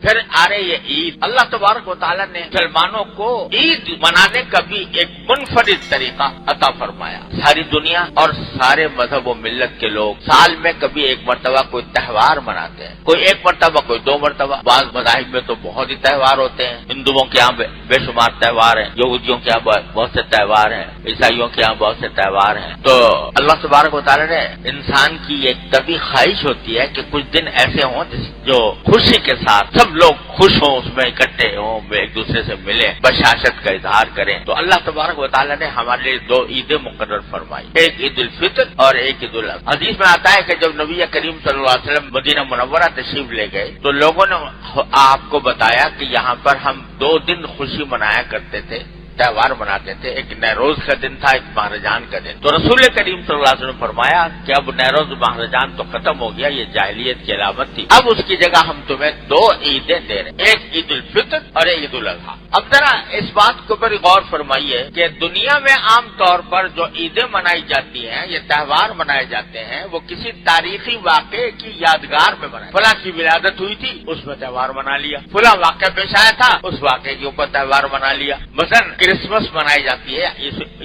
پھر آ رہے یہ عید، اللہ تبارک و تعالیٰ نے مسلمانوں کو عید منانے کا بھی ایک منفرد طریقہ عطا فرمایا۔ ساری دنیا اور سارے مذہب و ملت کے لوگ سال میں کبھی ایک مرتبہ کوئی تہوار مناتے ہیں، کوئی ایک مرتبہ، کوئی دو مرتبہ، بعض مذاہب میں تو بہت ہی تہوار ہوتے ہیں۔ ہندوؤں کے یہاں بے شمار تہوار ہیں، یہودیوں کے یہاں بہت سے تہوار ہیں، عیسائیوں کے یہاں بہت سے تہوار ہیں۔ تو اللہ تبارک و تعالیٰ نے انسان کی ایک طبی خواہش ہوتی ہے کہ کچھ دن ایسے ہوں جو خوشی کے ساتھ سب لوگ خوش ہوں، اس میں اکٹھے ہوں، ایک دوسرے سے ملیں، بشاشت کا اظہار کریں۔ تو اللہ تبارک و تعالیٰ نے ہمارے لیے دو عیدیں مقرر فرمائی، ایک عید الفطر اور ایک عید الاضحیٰ۔ حدیث میں آتا ہے کہ جب نبی کریم صلی اللہ علیہ وسلم مدینہ منورہ تشریف لے گئے تو لوگوں نے آپ کو بتایا کہ یہاں پر ہم 2 دن خوشی منایا کرتے تھے، تہوار مناتے تھے، ایک نیروز کا دن تھا، ایک مہرجان کا دن۔ تو رسول کریم صلی اللہ علیہ وسلم نے فرمایا کہ اب نیروز مہرجان تو ختم ہو گیا، یہ جاہلیت کی علامت تھی، اب اس کی جگہ ہم تمہیں 2 عیدیں دے رہے ہیں، ایک عید الفطر اور ایک عید الاضحیٰ۔ اب ذرا اس بات کو پر غور فرمائیے کہ دنیا میں عام طور پر جو عیدیں منائی جاتی ہیں، یہ تہوار منائے جاتے ہیں، وہ کسی تاریخی واقعے کی یادگار میں منائے۔ فلاں کی ولادت ہوئی تھی، اس میں تہوار منا لیا، فلاں واقعہ پیش آیا تھا، اس واقعے کے اوپر تہوار منا لیا۔ مثلا کرسمس منائی جاتی ہے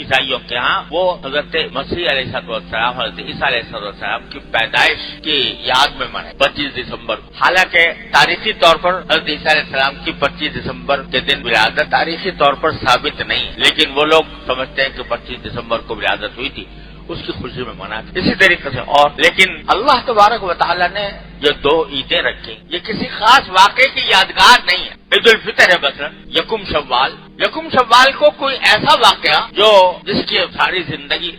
عیسائیوں کے ہاں، وہ حضرت مسیح علیہ السلام، حضرت عیسیٰ علیہ السلام کی پیدائش کی یاد میں منائے 25 دسمبر۔ حالانکہ تاریخی طور پر حضرت عیسیٰ علیہ السلام کی 25 دسمبر کے دن ولادت تاریخی طور پر ثابت نہیں، لیکن وہ لوگ سمجھتے ہیں کہ 25 دسمبر کو ولادت ہوئی تھی، اس کی خوشی میں مناتے اسی طریقے سے۔ اور لیکن اللہ تبارک و تعالیٰ نے جو 2 عیدیں رکھی، یہ کسی خاص واقعے کی یادگار نہیں ہے۔ عید الفطر ہے مثلا یکم شوال کو کوئی ایسا واقعہ جو جس کی ساری زندگی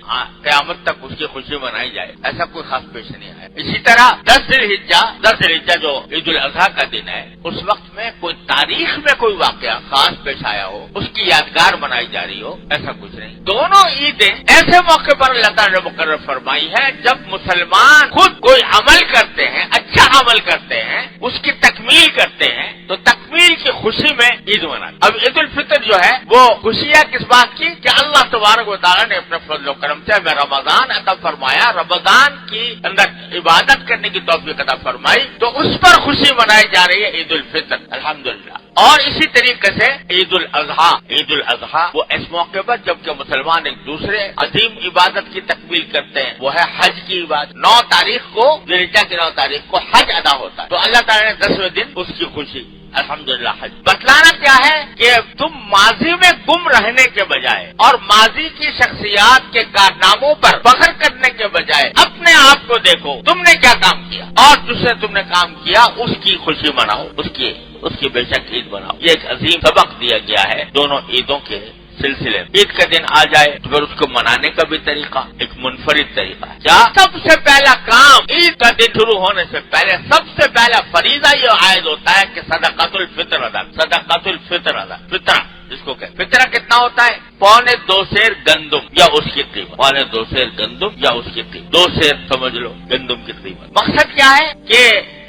قیامت تک اس کی خوشی منائی جائے، ایسا کوئی خاص پیش نہیں ہے۔ اسی طرح 10 ذی الحجہ جو عید الاضحیٰ کا دن ہے، اس وقت میں کوئی تاریخ میں کوئی واقعہ خاص پیش آیا ہو، اس کی یادگار منائی جا رہی ہو، ایسا کچھ نہیں۔ دونوں عیدیں ایسے موقع پر اللہ تعالیٰ نے مقرر فرمائی ہے جب مسلمان خود کوئی عمل کرتے ہیں، اچھا عمل کرتے ہیں، اس کی تکمیل کرتے ہیں، تو تکمیل کی خوشی میں عید مناتے۔ اب عید الفطر جو ہے وہ خوشی ہے کس بات کی کہ اللہ تبارک و تعالیٰ نے اپنے فضل و کرم سے ہمیں رمضان عطا فرمایا، رمضان کی اندر عبادت کرنے کی توفیق عطا فرمائی، تو اس پر خوشی منائی جا رہی ہے عید الفطر، الحمدللہ۔ اور اسی طریقے سے عید الاضحیٰ وہ اس موقع پر جبکہ مسلمان ایک دوسرے عظیم عبادت کی تکمیل کرتے ہیں، وہ ہے حج کی عبادت۔ 9 تاریخ کو ذی الحجہ کی 9 تاریخ کو حج ادا ہوتا ہے، تو اللہ تعالیٰ نے 10ویں دن اس کی خوشی، الحمدللہ حج۔ بتلانا کیا ہے کہ تم ماضی میں گم رہنے کے بجائے اور ماضی کی شخصیات کے کارناموں پر فخر کرنے کے بجائے اپنے آپ کو دیکھو تم نے کیا کام کیا، اور جس سے تم نے کام کیا اس کی خوشی مناؤ، اس کی بے شک عید مناؤ۔ یہ ایک عظیم سبق دیا گیا ہے دونوں عیدوں کے سلسلے میں۔ عید کا دن آ جائے تو پھر اس کو منانے کا بھی طریقہ ایک منفرد طریقہ ہے۔ کیا سب سے پہلا کام عید کا دن شروع ہونے سے پہلے سب سے پہلا فریضہ یہ عائد ہوتا ہے کہ صدقۃ الفطر ادا، فطرہ جس کو کہ فطرہ کتنا ہوتا ہے؟ 2.25 سیر گندم یا اس کی قیمت، 2.25 سیر گندم یا اس کی قیمت، 2 سیر سمجھ لو گندم کی قیمت۔ مقصد کیا ہے کہ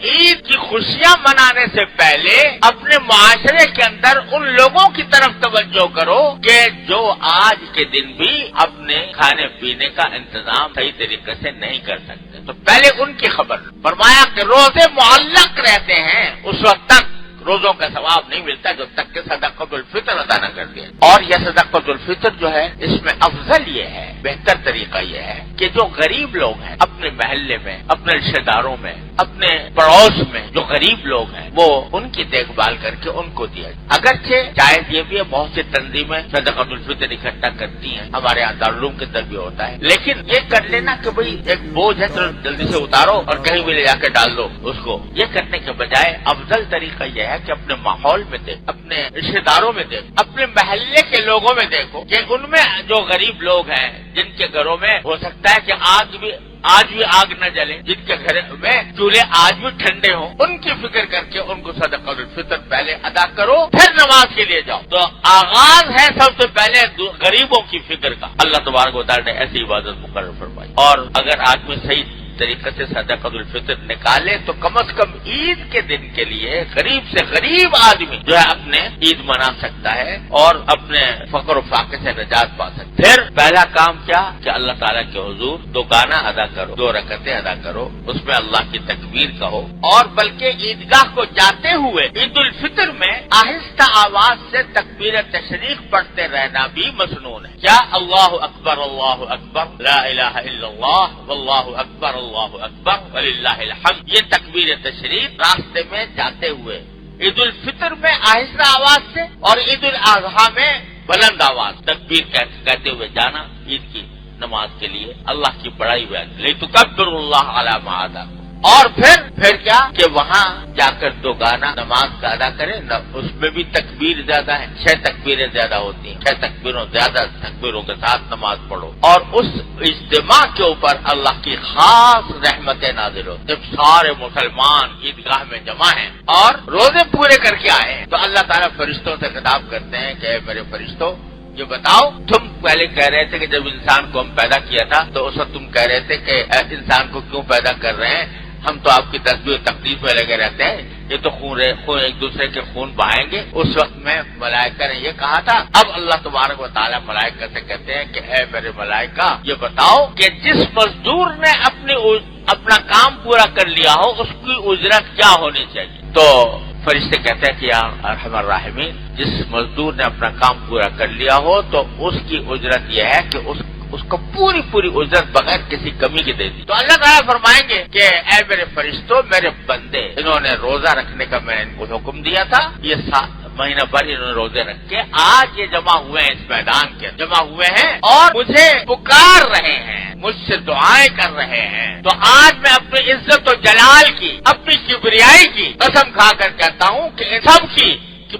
عید کی خوشیاں منانے سے پہلے اپنے معاشرے کے اندر ان لوگوں کی طرف توجہ کرو کہ جو آج کے دن بھی اپنے کھانے پینے کا انتظام صحیح طریقے سے نہیں کر سکتے، تو پہلے ان کی خبر۔ فرمایا کہ روزے معلق رہتے ہیں اس وقت تک روزوں کا ثواب نہیں ملتا جب تک کہ صدقۃ الفطر ادا نہ کر دیا۔ اور یہ صدقۃ الفطر جو ہے اس میں افضل یہ ہے، بہتر طریقہ یہ ہے کہ جو غریب لوگ ہیں اپنے محلے میں، اپنے رشتہ داروں میں، اپنے پڑوس میں جو غریب لوگ ہیں وہ ان کی دیکھ بھال کر کے ان کو دیا جائے۔ اگرچہ جائز یہ بھی ہے، بہت سی تنظیمیں صدقۃ الفطر اکٹھا کرتی ہیں، ہمارے یہاں دارالعلوم کے اندر بھی ہوتا ہے، لیکن یہ کر لینا کہ بھئی ایک بوجھ ہے تو جلدی سے اتارو اور کہیں بھی لے جا کے ڈال دو اس کو، یہ کرنے کے بجائے افضل طریقہ یہ ہے کہ اپنے ماحول میں دیکھ، اپنے رشتہ داروں میں دیکھ، اپنے محلے کے لوگوں میں دیکھو کہ ان میں جو غریب لوگ ہیں جن کے گھروں میں ہو سکتا ہے کہ آج بھی آگ نہ جلے، جن کے گھر میں چولہے آج بھی ٹھنڈے ہوں، ان کی فکر کر کے ان کو صدقۃ الفطر پہلے ادا کرو، پھر نماز کے لیے جاؤ۔ تو آغاز ہے سب سے پہلے غریبوں کی فکر کا۔ اللہ تبارک و تعالیٰ نے ایسی عبادت مقرر فرمائی، اور اگر آدمی صحیح طریقے سے صدقۃ الفطر نکالے تو کم از کم عید کے دن کے لیے غریب سے غریب آدمی جو ہے اپنے عید منا سکتا ہے اور اپنے فقر و فاقے سے نجات پا سکتا ہے۔ پھر پہلا کام کیا کہ اللہ تعالیٰ کے حضور 2 گانا ادا کرو، 2 رکعتیں ادا کرو، اس میں اللہ کی تکبیر کہو، اور بلکہ عیدگاہ کو جاتے ہوئے عید الفطر میں آہستہ آواز سے تکبیر تشریق پڑھتے رہنا بھی مسنون ہے۔ کیا اللہ اکبر لا الہ الا اللہ واللہ اکبر وللہ الحمد، یہ تکبیر تشریق راستے میں جاتے ہوئے عید الفطر میں آہستہ آواز سے اور عید الاضحیٰ میں بلند آواز تکبیر کہتے ہوئے جانا عید کی نماز کے لیے اللہ کی بڑائی بیان لِتُكَبِّرُوا اللَّهَ عَلَى مَا هَدَاكُمْ۔ اور پھر کیا کہ وہاں جا کر 2 گانا نماز کا ادا کریں، اس میں بھی تکبیر زیادہ ہے، 6 تکبیریں زیادہ ہوتی ہیں، 6 تکبیروں کے ساتھ نماز پڑھو، اور اس اجتماع کے اوپر اللہ کی خاص رحمتیں نازل ہو۔ جب سارے مسلمان عیدگاہ میں جمع ہیں اور روزے پورے کر کے آئے ہیں تو اللہ تعالیٰ فرشتوں سے خطاب کرتے ہیں کہ اے میرے فرشتوں، یہ بتاؤ، تم پہلے کہہ رہے تھے کہ جب انسان کو ہم پیدا کیا تھا تو اس وقت تم کہہ رہے تھے کہ انسان کو کیوں پیدا کر رہے ہیں، ہم تو آپ کی تسبیح و تقدیس میں لگے رہتے ہیں، یہ تو خون ایک دوسرے کے خون بہائیں گے۔ اس وقت میں ملائکہ نے یہ کہا تھا۔ اب اللہ تبارک و تعالیٰ ملائکہ سے کہتے ہیں کہ اے میرے ملائکہ، یہ بتاؤ کہ جس مزدور نے اپنا کام پورا کر لیا ہو اس کی اجرت کیا ہونی چاہیے؟ تو فرشتے کہتے ہیں کہ یا ارحم الراحمین، جس مزدور نے اپنا کام پورا کر لیا ہو تو اس کی اجرت یہ ہے کہ اس کو پوری اجرت بغیر کسی کمی کے دے دی۔ تو اللہ تعالیٰ فرمائیں گے کہ اے میرے فرشتوں، میرے بندے، انہوں نے روزہ رکھنے کا میں نے ان کو حکم دیا تھا، یہ مہینہ بھر انہوں نے روزے رکھ کے آج یہ جمع ہوئے ہیں، اس میدان کے جمع ہوئے ہیں اور مجھے پکار رہے ہیں، مجھ سے دعائیں کر رہے ہیں۔ تو آج میں اپنی عزت و جلال کی، اپنی کبریائی کی قسم کھا کر کہتا ہوں کہ ان سب کی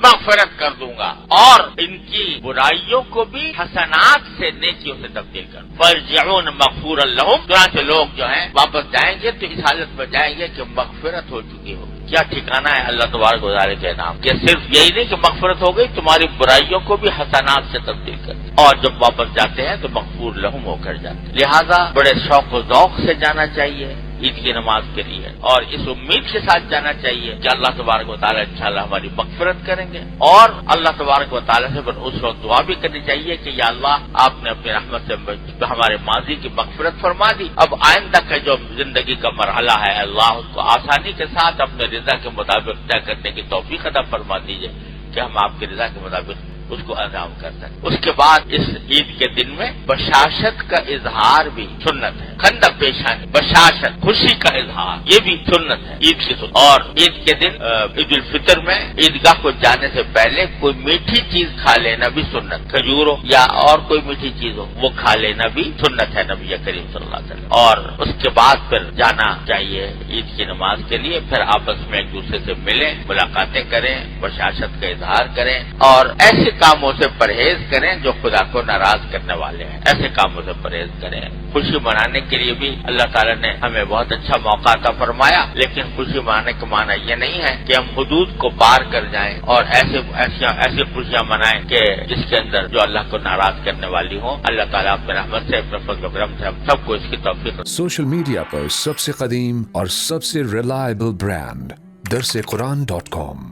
مغفرت کر دوں گا اور ان کی برائیوں کو بھی حسنات سے نیکیوں سے تبدیل کر فَارْجِعُونَ مَغْفُورًا لَهُمْ۔ چنانچہ لوگ جو ہیں واپس جائیں گے تو اس حالت میں جائیں گے کہ مغفرت ہو چکی ہو۔ کیا ٹھکانہ ہے اللہ تبارک و تعالیٰ کے نام کہ صرف یہی نہیں کہ مغفرت ہو گئی، تمہاری برائیوں کو بھی حسنات سے تبدیل کر، اور جب واپس جاتے ہیں تو مغفور لہم ہو کر جاتے ہیں۔ لہذا بڑے شوق و ذوق سے جانا چاہیے عید کی نماز کے لیے، اور اس امید کے ساتھ جانا چاہیے کہ اللہ تبارک و تعالیٰ انشاءاللہ ہماری مغفرت کریں گے، اور اللہ تبارک و تعالیٰ سے اس وقت دعا بھی کرنی چاہیے کہ یا اللہ، آپ نے اپنی رحمت سے ہمارے ماضی کی مغفرت فرما دی، اب آئندہ کا جو زندگی کا مرحلہ ہے اللہ اس کو آسانی کے ساتھ اپنے رضا کے مطابق طے کرنے کی توفیق عطا فرما دیجیے کہ ہم آپ کی رضا کے مطابق اس کو انجام کر سکیں۔ اس کے بعد اس عید کے دن میں بشاشت کا اظہار بھی سنت ہے، خندق پیشانی، بشاشت، خوشی کا اظہار، یہ بھی سنت ہے عید کی سنت۔ اور عید کے دن عید الفطر میں عیدگاہ کو جانے سے پہلے کوئی میٹھی چیز کھا لینا بھی سنت، کھجور ہو یا اور کوئی میٹھی چیز ہو وہ کھا لینا بھی سنت ہے نبی کریم صلی اللہ علیہ وسلم۔ اور اس کے بعد پھر جانا چاہیے عید کی نماز کے لیے، پھر آپس میں ایک دوسرے سے ملیں، ملاقاتیں کریں، بشاشت کا اظہار کریں، اور ایسے کاموں سے پرہیز کریں جو خدا کو ناراض کرنے والے ہیں، ایسے کاموں سے پرہیز کریں۔ خوشی منانے کے لیے بھی اللہ تعالیٰ نے ہمیں بہت اچھا موقع عطا فرمایا، لیکن خوشی منانے کا معنی یہ نہیں ہے کہ ہم حدود کو پار کر جائیں اور ایسی خوشیاں منائیں کہ جس کے اندر جو اللہ کو ناراض کرنے والی ہوں۔ اللہ تعالیٰ اپنے رحمت سے، اپنے فضل و کرم سے ہم سب کو اس کی توفیق۔ سوشل میڈیا پر سب سے قدیم اور سب سے ریلائبل برانڈ درسقرآن.com